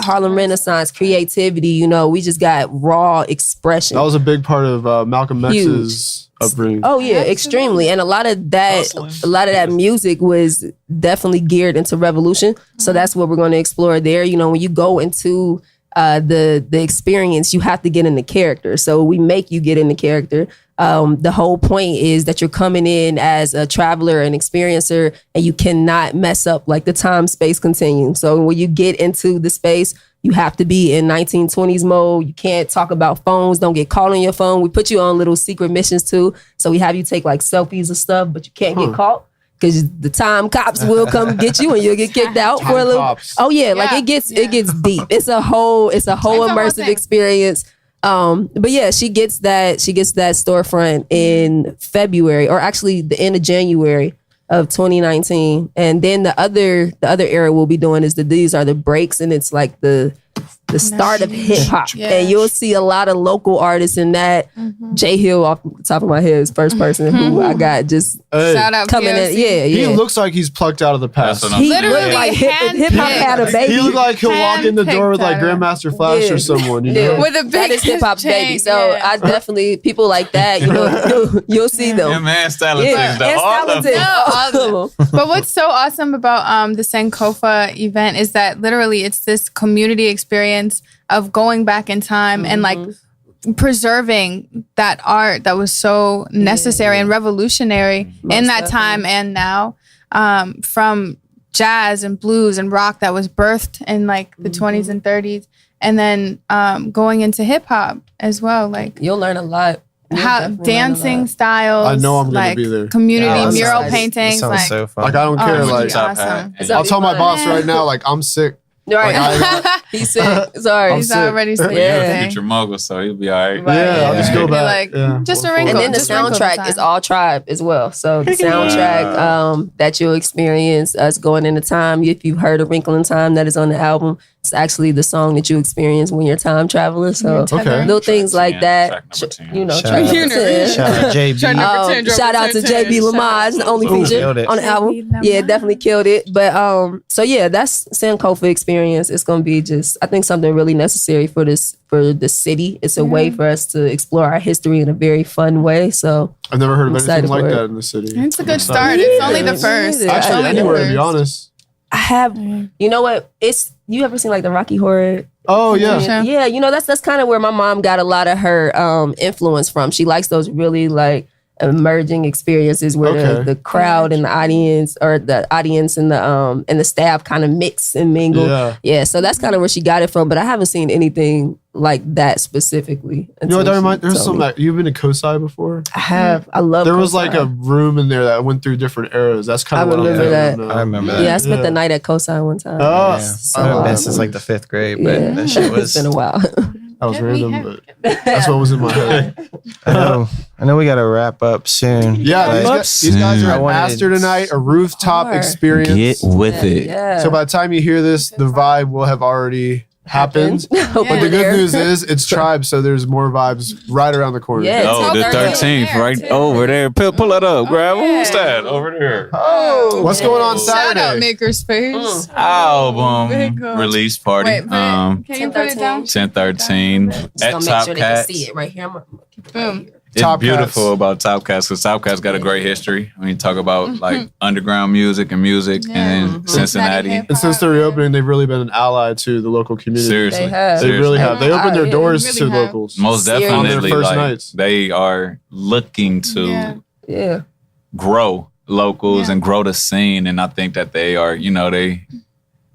Harlem Renaissance, creativity. We just got raw expression. That was a big part of Malcolm X's upbringing. Oh yeah, extremely. And a lot of that music was definitely geared into revolution. So that's what we're going to explore there. When you go into the experience, you have to get in the character. So we make you get in the character. The whole point is that you're coming in as a traveler and experiencer, and you cannot mess up like the time space continuum. So when you get into the space, you have to be in 1920s mode. You can't talk about phones. Don't get caught on your phone. We put you on little secret missions too. So we have you take like selfies and stuff, but you can't get caught. Because the time cops will come get you and you'll get kicked out for a little. Cops. Oh yeah, like it gets deep. It's a whole immersive thing. experience. But yeah, she gets that storefront in February, or actually the end of January of 2019. And then the other area we'll be doing is these are the breaks, and it's like the start of hip hop. Yeah. And you'll see a lot of local artists in that. Jay Hill off the top of my head is first person who I got just Hey, Shout out coming in. POC. Yeah, he yeah. looks like he's plucked out of the past. That's what I'm He saying. looked like hip hop had a baby. He looked like he'll walk in the door with like Handpicked Grandmaster Flash Yeah. or someone, you Yeah. know? With a big That is hip hop's baby. chain, So yeah. I definitely, people like that, you'll see them. Yeah, man, talented. Yeah, though. and All of talented. them. all of them. But what's so awesome about the Sankofa event is that literally it's this community experience of going back in time and like preserving that art that was so necessary and revolutionary in that time and now, from jazz and blues and rock that was birthed in like the 20s and 30s, and then going into hip hop as well, like You'll learn a lot. You'll how definitely dancing learn styles. I know I'm gonna like be there. community Yeah, that mural sounds- paintings. Sounds Like, so fun. Like, I don't care. oh, Like, yeah. awesome. It's I'll tell my fun. boss right now, like, I'm sick. a lot. Right. Like, He's sick. Sorry. he's sick. already saying Yeah. You're a yeah. future mogul, so he'll be all right. Right. Yeah, I'll just Yeah. go Be back. like, Yeah. just a Look wrinkle. And then the Just wrinkle soundtrack time. is all tribe as well. So the soundtrack that you'll experience us going into time. If you've heard of Wrinkle in Time, that is on the album. It's actually the song that you experience when you're time traveling. So Okay. little things like 10, that. track number 10. You know, Shout track out. number 10. Shout out JB. Track number 10, Shout out to JB Lamage, the only Ooh, feature killed it. on the album. JB Yeah, Lamage. definitely killed it. But so yeah, that's Sankofa experience. It's gonna be just, I think, something really necessary for the city. It's a way for us to explore our history in a very fun way. So I've never heard of I'm anything excited like for it. that in the city. It's a good start. It's only the first. Yeah. Actually, only the anywhere, to be first. honest. I have, you know what? You ever seen like the Rocky Horror? Oh, yeah. Sure. Yeah, you know, that's kind of where my mom got a lot of her influence from. She likes those really like emerging experiences where Okay. the crowd and the audience, or the audience and the staff kind of mix and mingle. Yeah. So that's kind of where she got it from. But I haven't seen anything like that specifically. You know what that until she reminds? There's told some. me. Like, you've been to Kosai before? I have. I love. There was like a Kosai. room in there that went through different eras. That's kind I of what I'm remember that. feeling now. I remember that. Yeah, I spent Yeah. the night at Kosai one time. Oh, Yeah. So, I haven't been um, since like the 5th grade, but Yeah. that shit It's was. been a while. that was Get me random, heavy. but that's what was in my head. I know we got to wrap up soon. Yeah, but these guys are I at wanted- Astor tonight, a rooftop Hard. experience. with Yeah. So by the time you hear this, the vibe will have already happened. Over But the good there. news is it's Tribe, so there's more vibes right around the corner. Yeah. Oh, the It's over 13th, there, right too. over there. Pull it up, grab. yeah. Who's that over there? Oh, What's going on Shout out Saturday? Makerspace. Album Big up. release party. Wait, can you put it down? 10/13 Just at gonna make Top sure they can Cats. see it right here. I'm gonna keep it Boom. right here. It's Top beautiful Cats. about Top Cats because Top Cats got a great history. When you talk about like underground music and music Yeah. and Cincinnati. hip And since they're reopening, they've really been an ally to the local community. Seriously. They have. They really have. They opened their Yeah, doors really to have. locals. Most Seriously. definitely, On their first like, nights. they are looking to Yeah. Yeah. grow locals Yeah. and grow the scene. And I think that they are,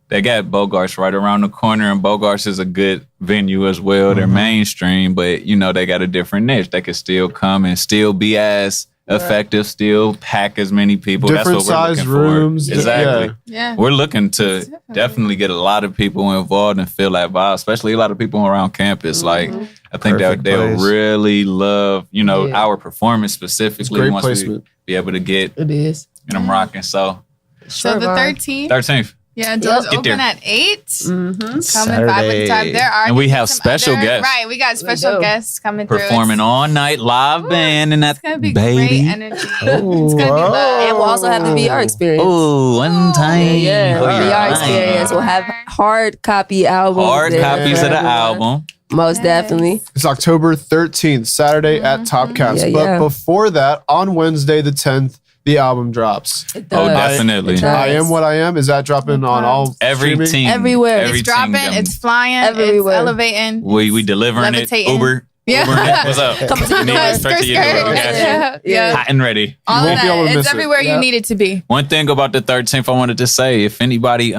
they got Bogarts right around the corner, and Bogarts is a good venue as well. They're mainstream, but they got a different niche. They could still come and still be as effective, still pack as many people. Different That's what we're size looking rooms. for. Exactly. Yeah. We're looking to Definitely. definitely get a lot of people involved and feel that vibe, especially a lot of people around campus. Like, I think that Perfect they'll place. really love, Yeah. our performance It's specifically great once placement. we be able to get It is. them rocking. So, So the Sure, 13th. 13th. Yeah, doors Get there. open at 8. Mm-hmm. Come and vibe with the Tribe. There are And we have some special guests. Right, we got special do. guests coming through. Performing all night, live band, and that It's gonna be baby. great energy. It's gonna be love. And we'll also have the VR experience. Oh, one time. Yeah, for your VR mind. experience. We'll have hard copy albums. Hard and copies of the everyone. album. Most definitely. It's October 13th, Saturday at Top Cats. Yeah, but yeah. before that, on Wednesday the 10th, the album drops. It Oh, does. definitely. It does. I Am What I Am. Is that dropping on all Every streaming? team. Everywhere. Every It's dropping. team, It's flying. Everywhere. It's elevating. We delivering it. Levitating. Uber. Yeah. Ubering it. What's up? Coming to your Need door. it straight to your Skirt, door. skirt. Got you. Yeah. Yeah. Hot and ready. All won't of be able to that. miss It's it. everywhere you Yep. need it to be. One thing about the 13th I wanted to say, if anybody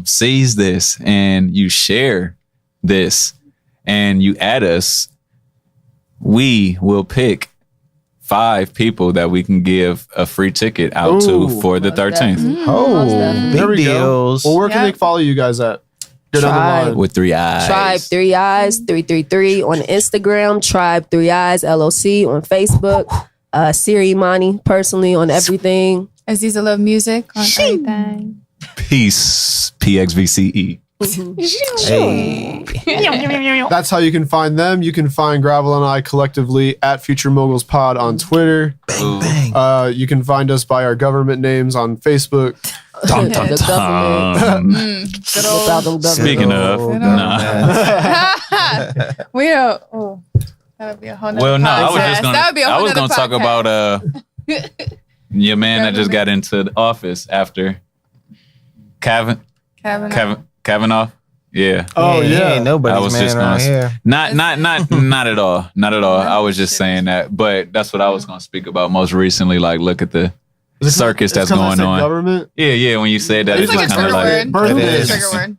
sees this and you share this and you add us, we will pick 5 people that we can give a free ticket out Ooh. to for the 13th Oh, definitely. There we big go. deals. Well, where can Yeah. they follow you guys at? Get on the Tribe. line. with 3 eyes. Tribe 3 Eyes 333 on Instagram. Tribe 3 Eyes LOC on Facebook. Siri Money personally on everything. Aziza Love Music on everything. Peace. PXVCE. Hey. That's how you can find them. You can find Gravel and I collectively at Future Moguls Pod on Twitter. Bang. You can find us by our government names on Facebook. Dun, dun, The dun. Good old. Without them government. Speaking of, Oh, nah. man. We don't. Oh, that would be a whole nother Well, no, I was podcast. just That gonna. would be a I whole was nother gonna talk podcast. about your man that just got into the office after Kavanaugh. Yeah. Oh, He yeah. ain't I nobody's was man just around gonna here. not at all. Not at all. I was just saying that, but that's what I was gonna speak about most recently. Like, look at the circus It's that's 'cause I going said on. Government. Yeah. When you said that, It's it's like a just kind trigger of like word. birth It It's a is. trigger word.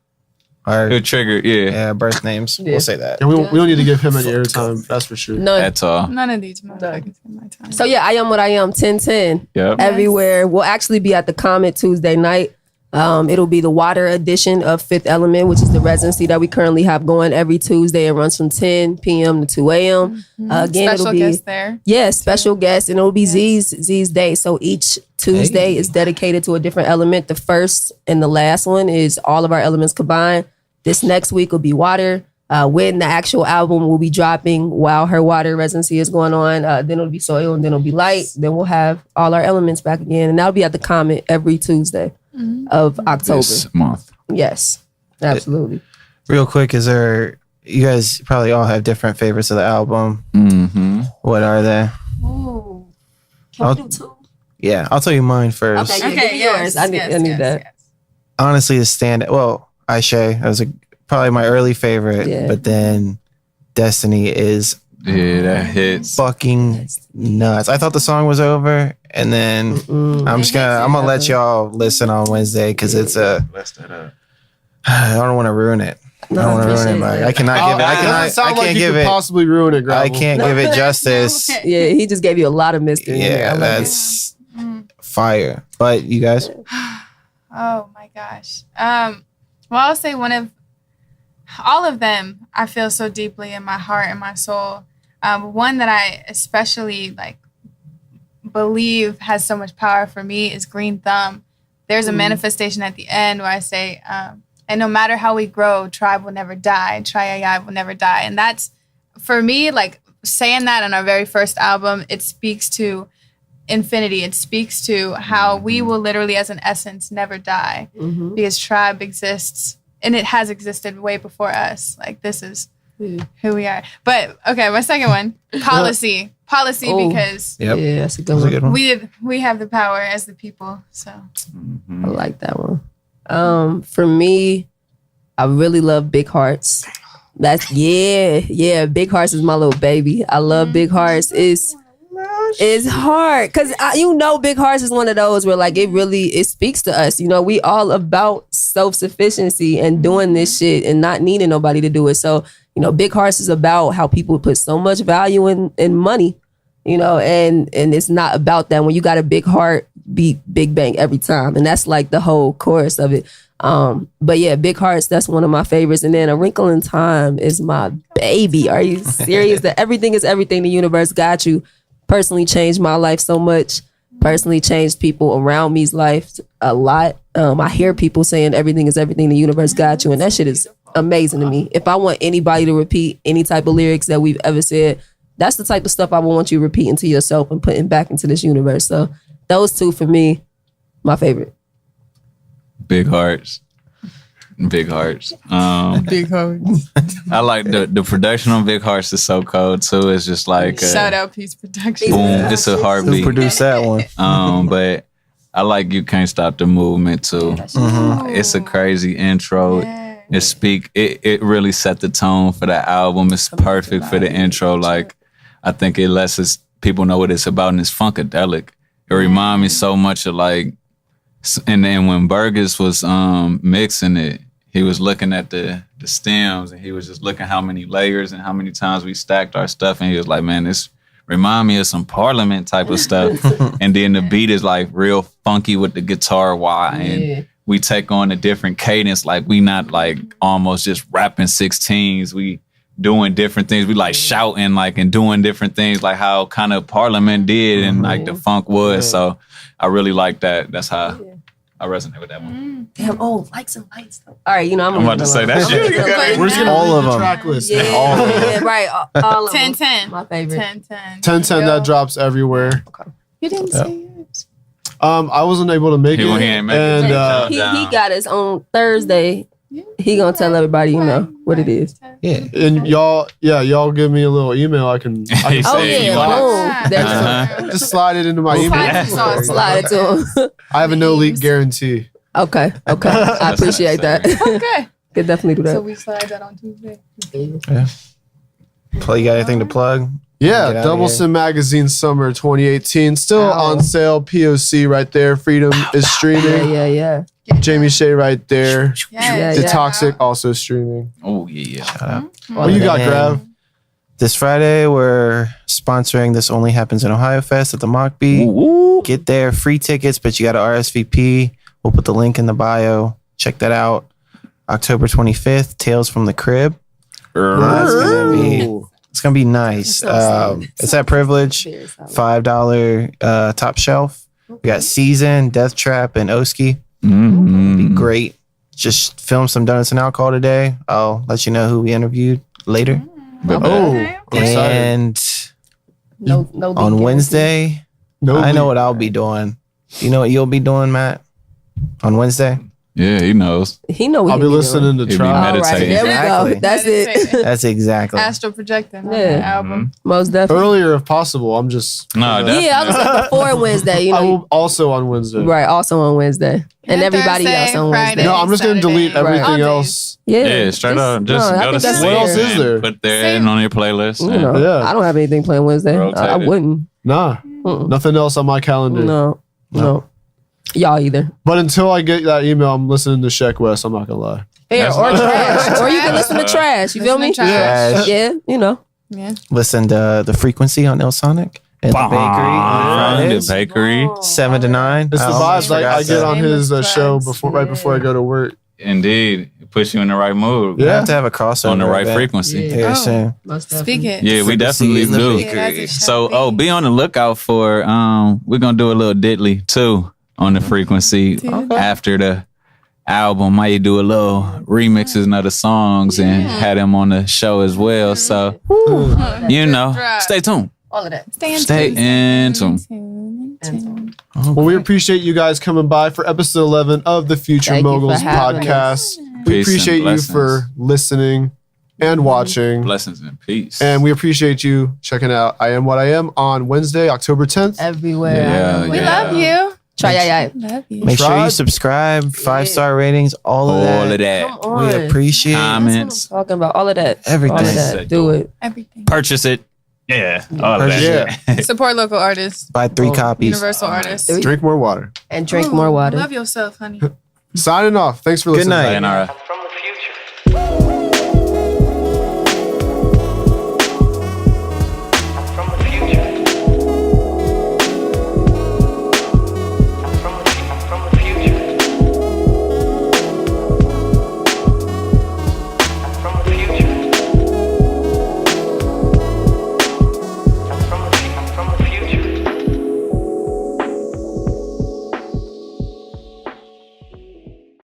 Our, it triggered. Yeah, yeah, birth names. Yeah. We'll say that. And we don't need to give him any airtime. That's for sure. None. that's all. None of these motherfuckers in my time. So yeah, I Am What I Am 1010 Yep. everywhere. We'll actually be at the Comet Tuesday night. It'll be the water edition of Fifth Element, which is the residency that we currently have going every Tuesday. It runs from 10 p.m. to 2 a.m. Again, Special it'll be guest there. yeah, special guest, and it'll be Z's day. So each Tuesday Hey. is dedicated to a different element. The first and the last one is all of our elements combined. This next week will be water. When the actual album will be dropping while her water residency is going on, then it'll be soil, and then it'll be light. Then we'll have all our elements back again, and that'll be at the Comet every Tuesday of October. This month. Yes, absolutely. Real quick, is there? You guys probably all have different favorites of the album. Mm-hmm. What are they? Ooh. I'll- Can we do 2? Yeah, I'll tell you mine first. Okay. Yeah, give me yours. I need that. Honestly, the stand. Well, Aisha, that was probably my early favorite, Yeah. but then Destiny is Yeah, that hits. fucking nuts. I thought the song was over, and then I'm gonna let y'all listen on Wednesday because it's a. I don't want to ruin it. I don't want to ruin it. Like, I cannot give it. I It doesn't cannot. I sound like can't you give could it. possibly ruin it, I Gravel. can't give it justice. Yeah, he just gave you a lot of mystery. I Yeah, love it. that's fire. But you guys, Oh my gosh. Well, I'll say one of all of them. I feel so deeply in my heart and my soul. One that I especially like believe has so much power for me is Green Thumb. There's a manifestation at the end where I say, and no matter how we grow, tribe will never die. TRIIBE will never die. And that's for me, like saying that on our very first album, it speaks to infinity. It speaks to how we will literally, as an essence, never die because tribe exists and it has existed way before us. Like this is who we are. But okay, my second one, policy. Policy Oh. because yep, Yeah, that's a good that's a one. good one. we have the power as the people. So I like that one. For me, I really love Big Hearts. That's Big Hearts is my little baby. I love Big Hearts. It's hard because Big Hearts is one of those where like it speaks to us. We all about self-sufficiency and doing this shit and not needing nobody to do it. So Big Hearts is about how people put so much value in money, and it's not about that. When you got a big heart, beat Big Bang every time, and that's like the whole chorus of it. But yeah, Big Hearts, that's one of my favorites. And then A Wrinkle in Time is my baby. Are you serious? That everything is everything. The universe got you. Personally changed my life so much. Personally changed people around me's life a lot. I hear people saying everything is everything. The universe got you, and that shit is amazing to me. If I want anybody to repeat any type of lyrics that we've ever said, that's the type of stuff I would want you repeating to yourself and putting back into this universe. So those two for me, my favorite. Big Hearts. Big Hearts. Big hearts. I like the production on Big Hearts is so cold too. It's just like Shout out Peace Production. boom, it's a Who heartbeat. produced that one? But I like You Can't Stop the Movement too. It's a crazy intro. It really set the tone for the album. It's perfect for the intro. Like I think it lets people know what it's about, and it's funkadelic. It reminds me so much of like, and then when Burgess was mixing it, he was looking at the stems, and he was just looking how many layers and how many times we stacked our stuff, and he was like, man, this remind me of some Parliament type of stuff. And then the beat is like real funky with the guitar wah, and we take on a different cadence. Like we not like almost just rapping 16s. We doing different things. We like shouting like and doing different things like how kind of Parliament did and like the funk was. So I really like that. That's how I resonate with that one. Damn, likes and lights. All right, I'm about to say that shit. We're just gonna All of read the them. track list. Yeah, All of them. yeah, right. All of 10 them. 10. My favorite. 10 10. 10 that drops everywhere. You didn't say yours. I wasn't able to make He it, ain't make it. and He got his own Thursday. He gonna tell everybody, what it is. Yeah. and y'all give me a little email. I can He Oh said he yeah, wants- boom. There's Uh-huh. just slide it into my email. slide it to him. I have a no leak guarantee. Okay. I appreciate that. Okay. Could definitely do So that. we slide that on Tuesday. Play, you got anything to plug? Yeah, Get outta Double here. Sim Magazine Summer 2018 still Ow. on sale. POC right there. Freedom is streaming. Yeah. Jamie Shea right there. Yes. The Toxic also streaming. Oh yeah. Shout out. What you got, And Grav? This Friday, we're sponsoring This Only Happens in Ohio Fest at the Mock Beat. Get there, free tickets, but you got to RSVP. We'll put the link in the bio. Check that out. October 25th, Tales from the Crib. It's gonna be nice. It's at Privilege, $5 top shelf. We got Season, Death Trap, and Oski. Be great. Just film some donuts and alcohol today. I'll let you know who we interviewed later. Oh, I'm excited. And No on Wednesday, No I know leak. what I'll be doing. You know what you'll be doing, Matt? On Wednesday? Yeah, he knows. He know what I'll be listening to He be Tribe. All right, meditating. there we Exactly. go. That's it. Meditating. That's exactly. Astral projecting on Yeah. the album. Most definitely. Earlier if possible. I'm just No, definitely. Yeah, I was like before Wednesday. I will also on Wednesday. Right, also on Wednesday. And everybody Thursday, else on Friday. Wednesday. No, I'm just gonna delete Saturday. everything All days. else. Yeah, straight up. Just I go to think that's sleep. What else is and there? Put that in on your playlist. You and- know, Yeah. I don't have anything playing Wednesday. I Rotate it. wouldn't. Nah, Mm-mm. nothing else on my calendar. No. Y'all either. But until I get that email, I'm listening to Sheck West. I'm not gonna lie. Fair That's or not- trash. Or you can listen to trash. You feel me? Listen to trash. Yeah, Yeah. Listen to The Frequency on Il Sonic and The Bakery on The Fridays, bakery. 7 to 9. It's the almost vibes I forgot get that. on his show Vibes. right before I go to work. Indeed. It puts you in the right mood. We Yeah. have to have a crossover On the right event frequency. Yeah. here Oh. soon. Speak it. Yeah, we Frequency definitely in the do. bakery. Yeah, that's a So, shout. be on the lookout for we're gonna do a little diddly too on the frequency after the album. Might do a little remixes of the songs and had them on the show as well. So stay tuned. All of that. Stay in tune. Well, we appreciate you guys coming by for episode 11 of the Future Thank you for Moguls having podcast. We Peace and appreciate you blessings. for listening and watching. Blessings and peace. And we appreciate you checking out I Am What I Am on Wednesday, October 10th. Everywhere. Yeah, We yeah. love you. Try. Love you. Make sure you Tribe. subscribe, 5-star ratings, all of all that. of that. Come on. We appreciate Comments. Talking about all of that. Everything. All of that. Do it. Everything. Purchase it. Yeah. All of that. Yeah. Support local artists. Buy 3 copies. Universal artists. Drink more water. And drink more water. Love yourself, honey. Signing off. Thanks for Good listening. night. Sayonara. I'm from